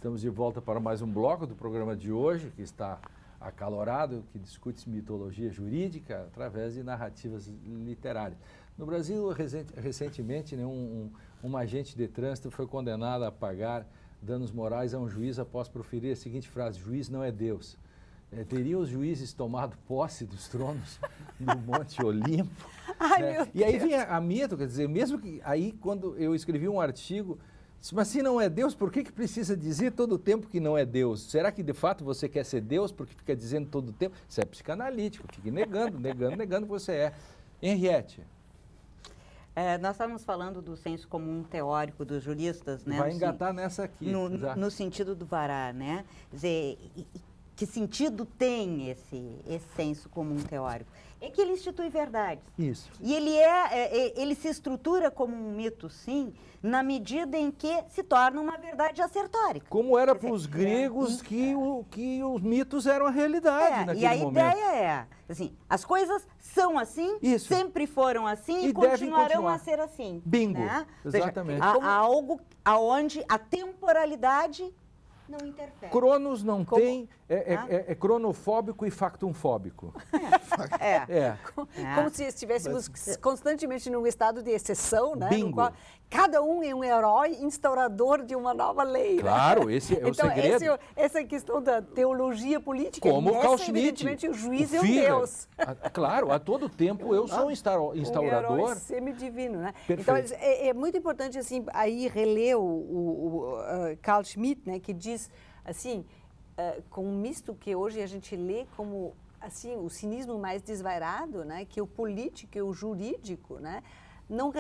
Estamos de volta para mais um bloco do programa de hoje, que está acalorado, que discute mitologia jurídica através de narrativas literárias. No Brasil, recentemente, né, um agente de trânsito foi condenado a pagar danos morais a um juiz após proferir a seguinte frase: juiz não é Deus. Teriam os juízes tomado posse dos tronos no Monte Olimpo? Ai, né? meu E aí Deus. vem a mito, quer dizer, mesmo que aí quando eu escrevi um artigo, mas se não é Deus, por que precisa dizer todo o tempo que não é Deus? Será que de fato você quer ser Deus porque fica dizendo todo o tempo? Você é psicanalítico, fica negando que você é. Henriette. Nós estávamos falando do senso comum teórico dos juristas, né? Vai engatar nessa aqui. No sentido do vará, né? Quer dizer, que sentido tem esse senso comum teórico? É que ele institui verdades. Isso. E ele se estrutura como um mito, sim, na medida em que se torna uma verdade acertórica. Como era para os gregos que os mitos eram a realidade naquele momento. E a ideia é, assim, as coisas são assim, Isso. sempre foram assim E e devem continuarão continuar. a ser assim. Bingo. Né? Exatamente. Ou seja, há algo aonde a temporalidade não interfere. Cronos não tem, é cronofóbico e factumfóbico. Como se estivéssemos constantemente num estado de exceção, né? Bingo. No qual cada um é um herói instaurador de uma nova lei. Claro, né? esse é o então, segredo. Essa questão da teologia política, Como o Carl nessa, Schmitt, evidentemente, o juiz o é um Führer. Deus. Claro, a todo tempo eu sou um Um instaurador. herói semidivino, né? Perfeito. Então, é muito importante, assim, aí reler o Carl Schmitt, né? Que diz, assim, com um misto que hoje a gente lê como, assim, o cinismo mais desvairado, né? Que o político e o jurídico, né? Não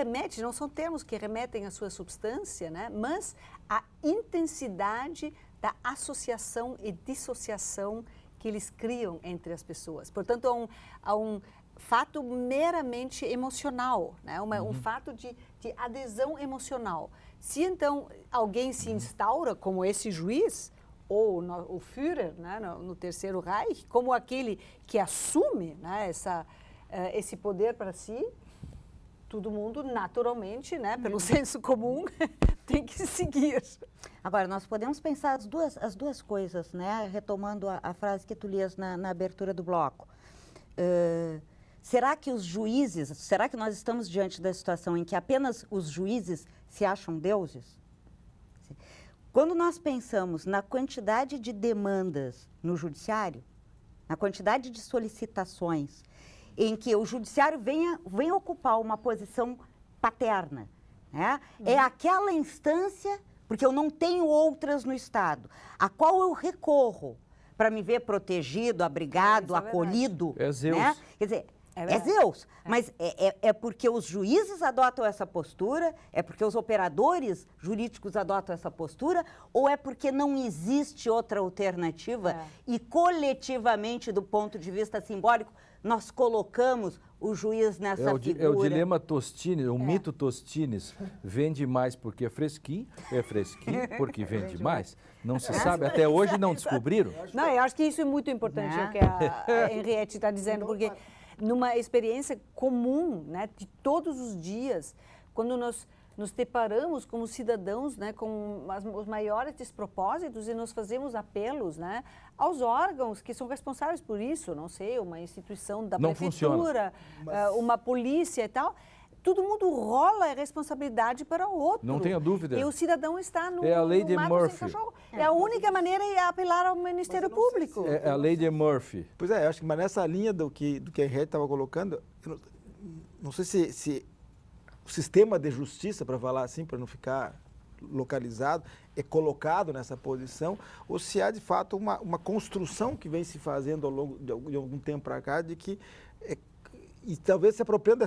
são termos que remetem à sua substância, né? Mas à intensidade da associação e dissociação que eles criam entre as pessoas. Portanto, há um fato meramente emocional, né? Um fato de adesão emocional. Se então alguém se instaura como esse juiz, ou o Führer, né, no Terceiro Reich, como aquele que assume, né, esse poder para si, todo mundo naturalmente, né, pelo senso comum, tem que seguir. Agora, nós podemos pensar as duas coisas, né? Retomando a frase que tu lias na abertura do bloco. Será que nós estamos diante da situação em que apenas os juízes se acham deuses? Quando nós pensamos na quantidade de demandas no judiciário, na quantidade de solicitações, em que o judiciário venha ocupar uma posição paterna, né? É aquela instância, porque eu não tenho outras no Estado, a qual eu recorro para me ver protegido, abrigado, acolhido. É Zeus. Né? Quer dizer, é Zeus, mas é porque os juízes adotam essa postura, é porque os operadores jurídicos adotam essa postura, ou é porque não existe outra alternativa e coletivamente, do ponto de vista simbólico, nós colocamos o juiz nessa figura. É o dilema Tostines, o mito Tostines. Vende mais porque é fresquinho porque vende mais. Não se sabe, até hoje não descobriram. Não, eu acho que isso é muito importante, o que a Henriette está dizendo, porque numa experiência comum, né, de todos os dias, quando nós nos deparamos como cidadãos, né, com os maiores despropósitos e nós fazemos apelos, né, aos órgãos que são responsáveis por isso, não sei, uma instituição da prefeitura, uma polícia e tal, todo mundo rola a responsabilidade para o outro. Não tenha dúvida. E o cidadão está no É a lei de mato Murphy. sem cachorro. A única maneira é apelar ao Ministério Público. É a lei de Murphy. Pois é, eu acho que mas nessa linha do que a Henriette estava colocando, eu não sei se o sistema de justiça, para falar assim, para não ficar localizado, é colocado nessa posição, ou se há de fato uma construção que vem se fazendo ao longo de algum tempo para cá, de que e talvez se apropriando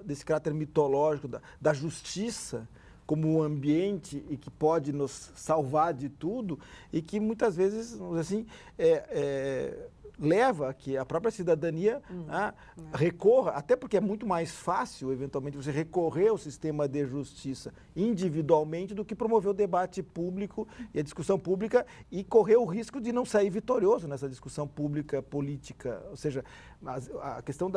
desse caráter mitológico da justiça como um ambiente e que pode nos salvar de tudo e que muitas vezes, assim, leva a que a própria cidadania recorra, até porque é muito mais fácil, eventualmente, você recorrer ao sistema de justiça individualmente do que promover o debate público e a discussão pública e correr o risco de não sair vitorioso nessa discussão pública, política. Ou seja, a questão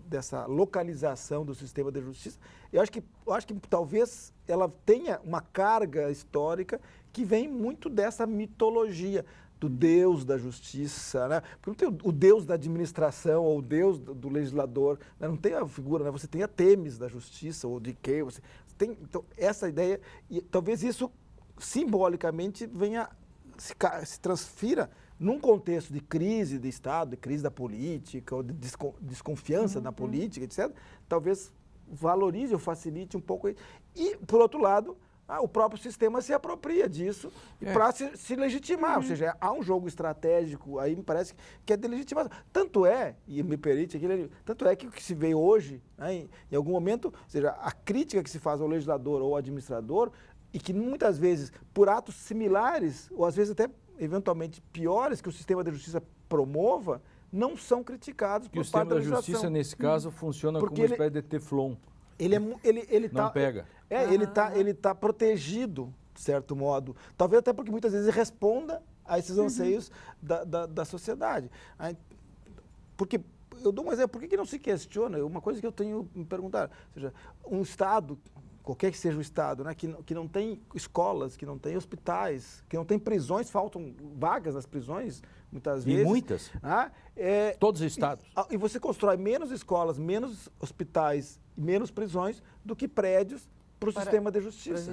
dessa localização do sistema de justiça, eu acho que talvez ela tenha uma carga histórica que vem muito dessa mitologia do Deus da justiça, né? Porque não tem o Deus da administração ou o Deus do legislador, né? Não tem a figura, né? Você tem a Temis da justiça ou de quem você tem. Então, essa ideia, e talvez isso simbolicamente venha, se transfira num contexto de crise de Estado, de crise da política, ou de desconfiança na política, etc., talvez valorize ou facilite um pouco. E, por outro lado, o próprio sistema se apropria disso para se legitimar. Ou seja, há um jogo estratégico aí, me parece, que é de legitimação. Tanto é, e me permite aqui, tanto é que o que se vê hoje, né, em algum momento, ou seja, a crítica que se faz ao legislador ou ao administrador, e que muitas vezes, por atos similares, ou às vezes até eventualmente piores que o sistema de justiça promova, não são criticados por parte da legislação. O sistema da justiça, nesse caso, funciona Porque como uma espécie de teflon. Ele não pega. Ele tá protegido, de certo modo. Talvez até porque muitas vezes ele responda a esses anseios da sociedade. Porque, eu dou um exemplo, por que não se questiona? Uma coisa que eu tenho me perguntado, ou seja, um Estado, qualquer que seja o Estado, né, que não tem escolas, que não tem hospitais, que não tem prisões, faltam vagas nas prisões, muitas vezes. E muitas. Todos os estados. E você constrói menos escolas, menos hospitais, menos prisões do que prédios para o sistema de justiça.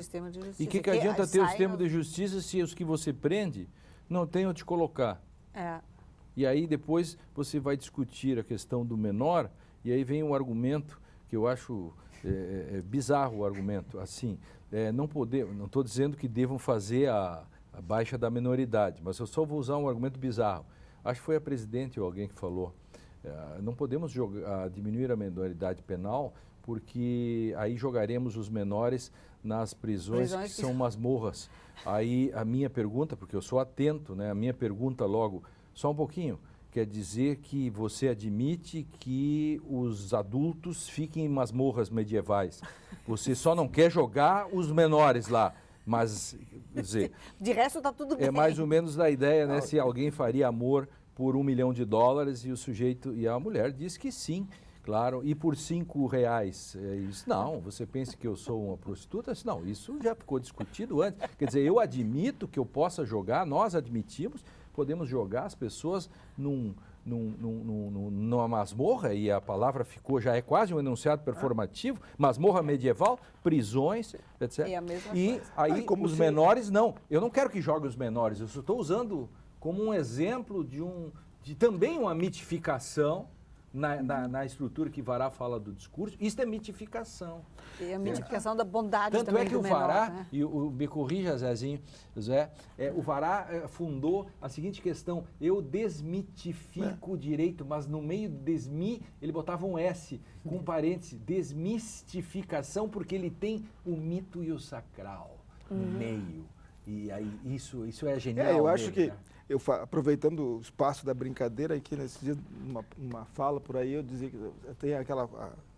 E o que adianta ter o sistema de justiça se os que você prende não tem onde colocar? E aí depois você vai discutir a questão do menor, e aí vem um argumento que eu acho bizarro o argumento. Assim, não estou dizendo que devam fazer a baixa da minoridade, mas eu só vou usar um argumento bizarro. Acho que foi a presidente ou alguém que falou, não podemos diminuir a minoridade penal, porque aí jogaremos os menores nas prisões que são masmorras. Aí a minha pergunta, porque eu sou atento, né? A minha pergunta logo, só um pouquinho, quer dizer que você admite que os adultos fiquem em masmorras medievais. Você só não quer jogar os menores lá. Mas, quer dizer, de resto está tudo bem. É mais ou menos da ideia, né? Se alguém faria amor por $1 milhão e o sujeito e a mulher diz que sim, claro. E por R$5, isso, não, você pensa que eu sou uma prostituta? Não, isso já ficou discutido antes. Quer dizer, eu admito que eu possa jogar, nós admitimos, podemos jogar as pessoas numa masmorra, e a palavra já é quase um enunciado performativo, masmorra medieval, prisões, etc. E aí, os menores, não. Eu não quero que jogue os menores, eu só estou usando como um exemplo de também uma mitificação na estrutura que Vará fala do discurso. Isso é mitificação. E a mitificação da bondade Tanto também é que do o menor, Vará, né? e me corrija, Zezinho, Zé, o Vará fundou a seguinte questão: eu desmitifico o direito, mas no meio do ele botava um S com parênteses, desmistificação, porque ele tem o mito e o sacral no meio. E aí isso é genial. Eu acho que, aproveitando o espaço da brincadeira, aqui nesse dia, uma fala por aí, eu dizia que tem aquela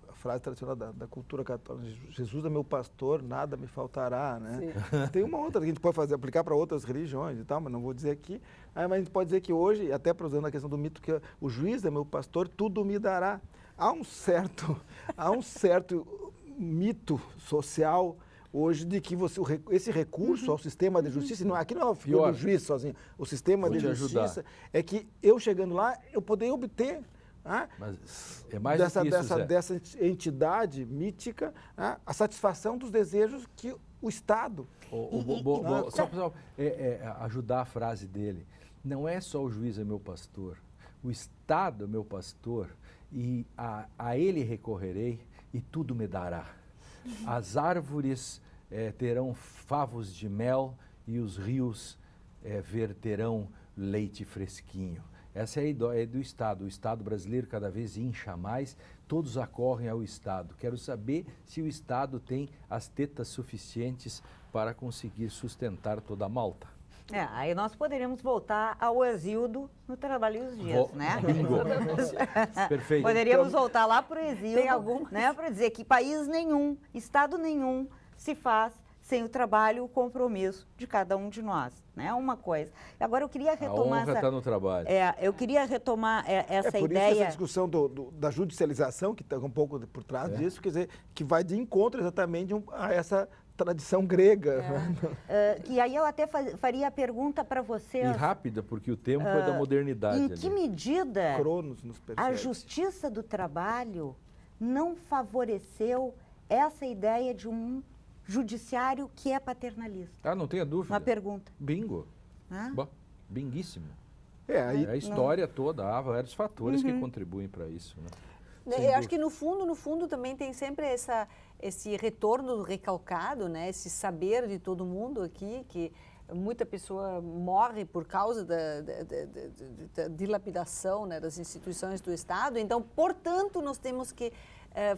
a frase tradicional da cultura católica: Jesus é meu pastor, nada me faltará, né? Tem uma outra que a gente pode aplicar para outras religiões e tal, mas não vou dizer aqui. Mas a gente pode dizer que hoje, até usando a questão do mito, que o juiz é meu pastor, tudo me dará. Há um certo mito social hoje de que esse recurso ao sistema de justiça, aqui não é a figura do juiz sozinho, o sistema de justiça é que eu chegando lá, eu poder obter mas é mais dessa entidade mítica a satisfação dos desejos que o Estado... Só para ajudar a frase dele, não é só o juiz é meu pastor, o Estado é meu pastor, e a ele recorrerei e tudo me dará. As árvores terão favos de mel e os rios verterão leite fresquinho. Essa é a ideia do Estado. O Estado brasileiro cada vez incha mais, todos acorrem ao Estado. Quero saber se o Estado tem as tetas suficientes para conseguir sustentar toda a malta. Aí nós poderíamos voltar ao Exildo no Trabalho e os Dias, né? Bingo. Perfeito. Poderíamos voltar lá para o Exildo, Tem algum? né? Para dizer que país nenhum, Estado nenhum se faz sem o trabalho e o compromisso de cada um de nós, né? Uma coisa. Agora eu queria retomar A honra está no trabalho. eu queria retomar essa por ideia. isso essa discussão da judicialização, que está um pouco por trás disso, quer dizer, que vai de encontro exatamente a essa tradição grega. E aí eu até faria a pergunta para você. E rápida, porque o tempo é da modernidade. Em ali. que medida Cronos nos persegue. a justiça do trabalho não favoreceu essa ideia de um judiciário que é paternalista? Não tenha dúvida. Uma pergunta. Bingo. Hã? Binguíssimo. Aí, É a história toda, há vários fatores que contribuem para isso. Né? Eu acho que no fundo também tem sempre esse retorno recalcado, né? Esse saber de todo mundo aqui, que muita pessoa morre por causa da dilapidação, né, das instituições do Estado. Então, portanto, nós temos que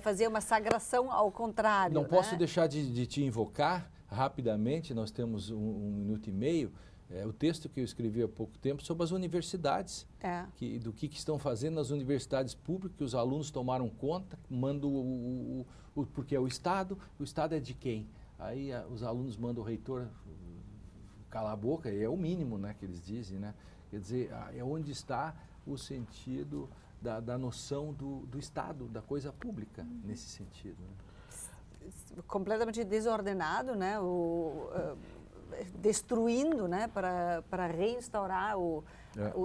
fazer uma sagração ao contrário. Não né? posso deixar de te invocar rapidamente, nós temos 1,5 minuto, o texto que eu escrevi há pouco tempo sobre as universidades, do que estão fazendo nas universidades públicas, que os alunos tomaram conta, mandam porque é o Estado é de quem? Aí os alunos mandam o reitor calar a boca, e é o mínimo, né, que eles dizem, né? Quer dizer, é onde está o sentido da noção do Estado, da coisa pública, nesse sentido. Né? Completamente desordenado, né? Destruindo, né, para reinstaurar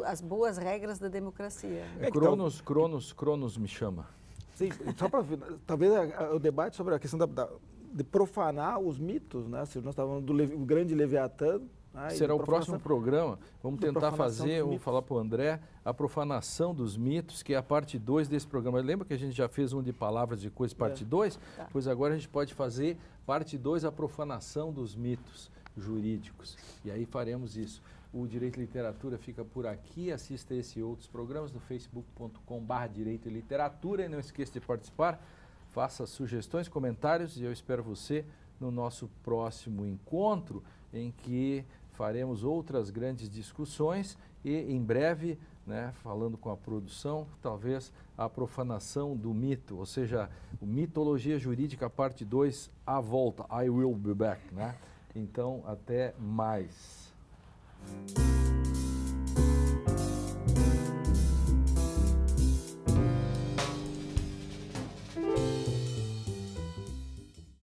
as boas regras da democracia. Cronos me chama. Sim, só para talvez o debate sobre a questão de profanar os mitos, né? Se nós estávamos do grande Leviatã. Será o próximo programa. Vamos tentar fazer, vou falar para o André, a profanação dos mitos, que é a parte 2 desse programa. Lembra que a gente já fez um de palavras de coisas, parte 2? Tá. Pois agora a gente pode fazer parte 2, a profanação dos mitos jurídicos. E aí faremos isso. O Direito e Literatura fica por aqui. Assista esse e outros programas no facebook.com/Direito e Literatura. E não esqueça de participar. Faça sugestões, comentários e eu espero você no nosso próximo encontro, em que faremos outras grandes discussões e em breve, né, falando com a produção, talvez a profanação do mito, ou seja, o Mitologia Jurídica parte 2, a volta, I will be back, né? Então, até mais.